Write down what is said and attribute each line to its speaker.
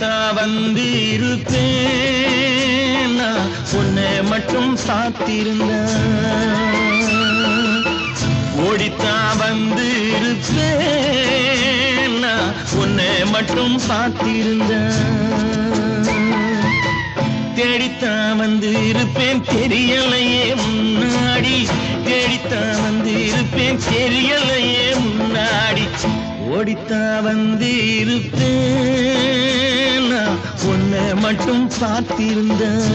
Speaker 1: ஓடித்தான் வந்து இருப்பேன் நான் உன்னை மட்டும் சாத்திருந்தேன். ஓடித்தான் வந்து இருப்பேன் நான் உன்னை மட்டும் சாத்திருந்தேன். தேடித்தான் வந்து இருப்பேன் தெரியலையே முன்னாடி, தேடித்தான் வந்து இருப்பேன் தெரியலையே முன்னாடி. ஓடித்தான் வந்து இருப்பேன் நான் உன்னை மட்டும் பார்த்திருந்தேன்.